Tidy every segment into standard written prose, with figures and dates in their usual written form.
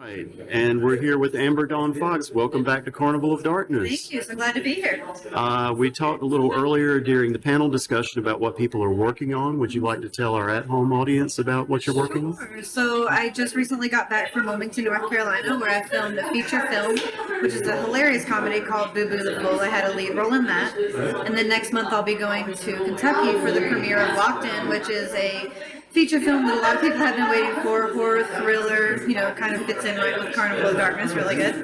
Right, and we're here with Amber Dawn Fox. Welcome back to Carnival of Darkness. Thank you. So glad to be here. We talked a little earlier during the panel discussion about what people are working on. Would you like to tell our at-home audience about what you're working on? Sure. So I just recently got back from Wilmington, North Carolina, where I filmed a feature film, which is a hilarious comedy called Boo Boo the Fool. I had a lead role in that. And then next month I'll be going to Kentucky for the premiere of Locked In, which is a feature film that a lot of people have been waiting for, horror, thriller, kind of fits in right with Carnival of Darkness, really good.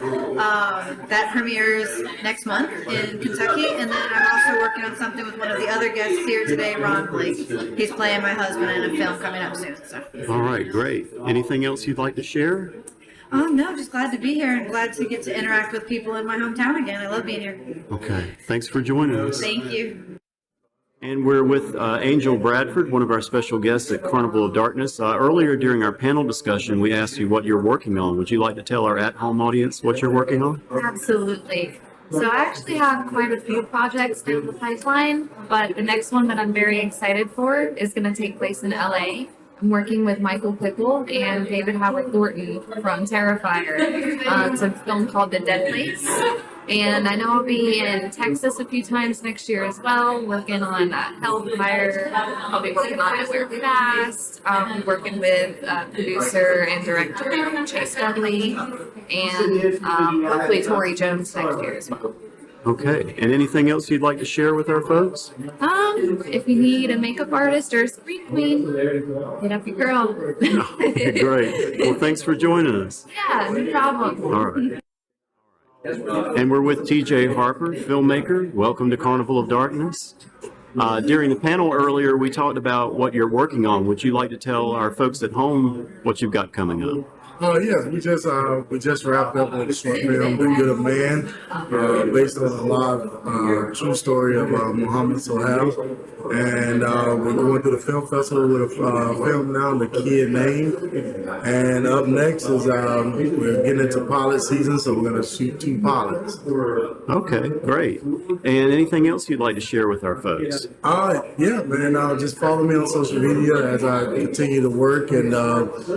That premieres next month in Kentucky, and then I'm also working on something with one of the other guests here today, Ron Blake. He's playing my husband in a film coming up soon. So. All right, great. Anything else you'd like to share? No, just glad to be here and glad to get to interact with people in my hometown again. I love being here. Okay, thanks for joining us. Thank you. And we're with Angel Bradford, one of our special guests at Carnival of Darkness. Earlier during our panel discussion, we asked you what you're working on. Would you like to tell our at-home audience what you're working on? Absolutely. So I actually have quite a few projects down the pipeline, but the next one that I'm very excited for is going to take place in LA. I'm working with Michael Pickle and David Howard Thornton from Terrifier. It's a film called The Dead Place. And I know I'll be in Texas a few times next year as well, working on Hellfire. I'll be working on It We're Fast. I'll be working with producer and director Chase Dudley, and hopefully Tori Jones next year as well. Okay, and anything else you'd like to share with our folks? If you need a makeup artist or a screen queen, hit up your girl. Great. Well, thanks for joining us. Yeah, no problem. All right. And we're with TJ Harper, filmmaker. Welcome to Carnival of Darkness. During the panel earlier, we talked about what you're working on. Would you like to tell our folks at home what you've got coming up? Yeah, we just wrapped up with a short film, "The Good of Man," based on a live true story of Muhammad Sohail. And we're going to the film festival with a film now, The Kid Name. And up next is we're getting into pilot season, so we're going to shoot 2 pilots. Okay, great. And anything else you'd like to share with our folks? Yeah, man. Just follow me on social media as I continue to work and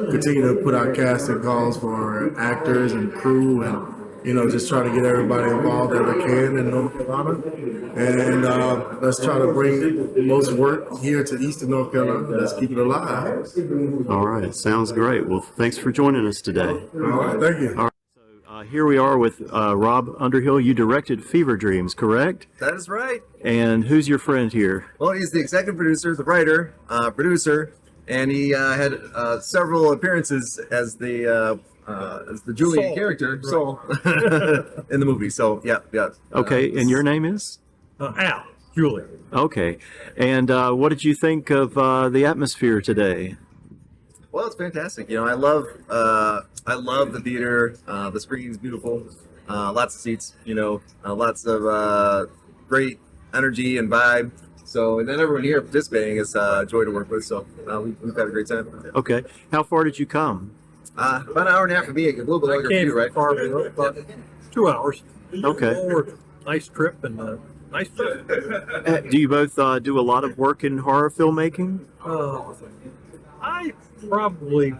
continue to put out casting calls for actors and crew, and just try to get everybody involved that I can in North Carolina. And let's try to bring the most work here to Eastern North Carolina. Let's keep it alive. All right, sounds great. Well, thanks for joining us today. All right, thank you. All right. Here we are with Rob Underhill. You directed Fever Dreams, correct? That is right. And who's your friend here? Well, he's the executive producer, the writer, producer, and he had several appearances as the Julian Soul. character, Soul, in the movie. So, yeah. Okay, and your name is? Al, Julie. Okay. And what did you think of the atmosphere today? Well, it's fantastic. I love the theater. The screen's beautiful. Lots of seats. Lots of great energy and vibe. So, and then everyone here participating is a joy to work with. So, we've had a great time. Okay. How far did you come? About an hour and a half for me. A little bit longer for you, right? About 2 hours. Okay. Nice trip and nice trip. Do you both do a lot of work in horror filmmaking? I probably,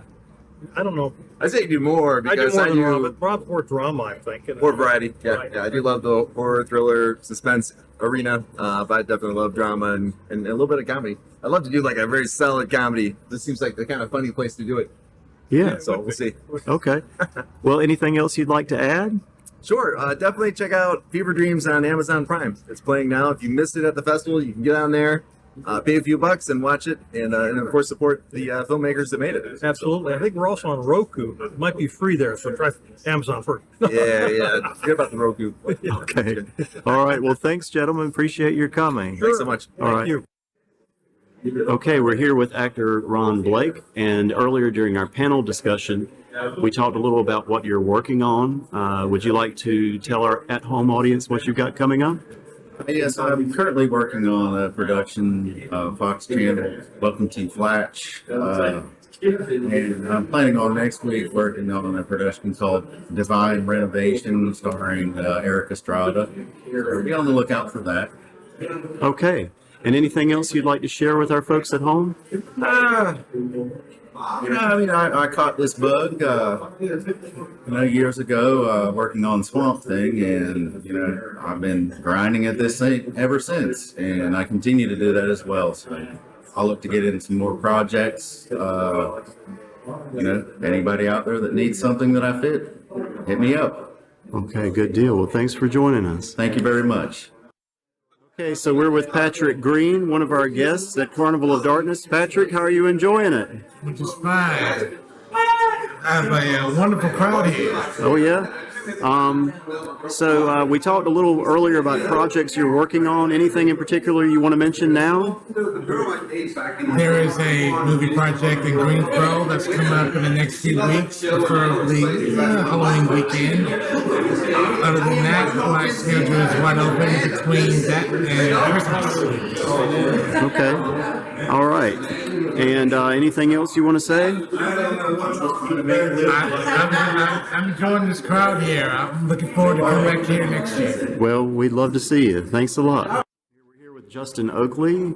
I don't know. I say you do more I do because more than drama, probably more drama, I'm thinking. more variety. Yeah, Right. yeah. I do love the horror, thriller, suspense arena, but I definitely love drama and a little bit of comedy. I love to do like a very solid comedy. This seems like the kind of funny place to do it. Yeah. So we'll see. Okay. Well, anything else you'd like to add? Sure. Definitely check out Fever Dreams on Amazon Prime. It's playing now. If you missed it at the festival, you can get on there, pay a few bucks and watch it, and of course support the filmmakers that made it. Absolutely. I think we're also on Roku. It might be free there, so try Amazon first. Yeah. Forget about the Roku. Okay. All right. Well, thanks, gentlemen. Appreciate your coming. Thanks so much. All right. Thank you. Okay, we're here with actor Ron Blake, and earlier during our panel discussion, we talked a little about what you're working on. Would you like to tell our at-home audience what you've got coming up? Yes, I'm currently working on a production of Fox Channel, Welcome to Flatch. And I'm planning on next week working on a production called Divine Renovation, starring Eric Estrada. So be on the lookout for that. Okay. And anything else you'd like to share with our folks at home? I caught this bug, years ago, working on Swamp Thing, and I've been grinding at this thing ever since, and I continue to do that as well. So I'll look to get into some more projects. Anybody out there that needs something that I fit, hit me up. Okay, good deal. Well, thanks for joining us. Thank you very much. Okay, so we're with Patrick Green, one of our guests at Carnival of Darkness. Patrick, how are you enjoying it? Which is fine. I have a wonderful crowd here. Oh, yeah? So we talked a little earlier about projects you're working on. Anything in particular you want to mention now? There is a movie project in Greensboro that's coming up in the next few weeks, preferably Halloween weekend. Other than that, my schedule is wide open between that and Christmas. Okay. All right. And anything else you want to say? I'm enjoying this crowd here. I'm looking forward to coming back here next year. Well, we'd love to see you. Thanks a lot. We're here with Justin Oakley,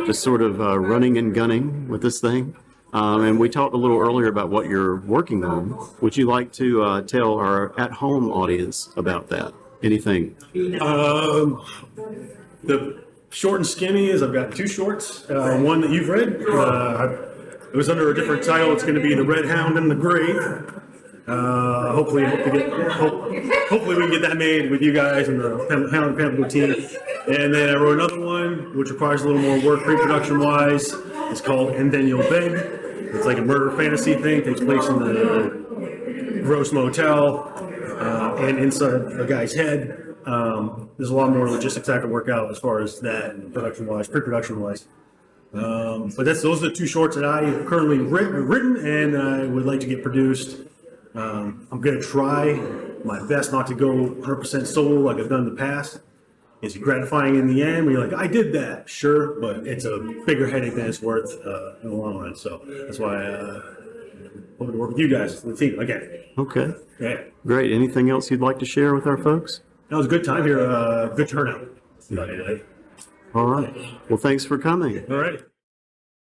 just sort of running and gunning with this thing. And we talked a little earlier about what you're working on. Would you like to tell our at-home audience about that? Anything? The short and skinny is I've got two shorts. One that you've read. It was under a different title. It's going to be The Red Hound and the Grave. Hopefully we can get that made with you guys and the Hound Pamphlet team. And then I wrote another one which requires a little more work pre-production wise. It's called And Then You'll Beg. It's like a murder fantasy thing. It takes place in the Gross Motel and inside a guy's head. There's a lot more logistics I have to work out as far as that production wise, pre-production wise. But those are the two shorts that I have currently written and I would like to get produced. I'm going to try my best not to go 100% solo like I've done in the past. It's gratifying in the end when you're like, I did that, sure, but it's a bigger headache than it's worth in the long run. So that's why I hope to work with you guys, the team, again. Okay. Yeah. Great. Anything else you'd like to share with our folks? That was a good time here, good turnout. All right. Well, thanks for coming. All right.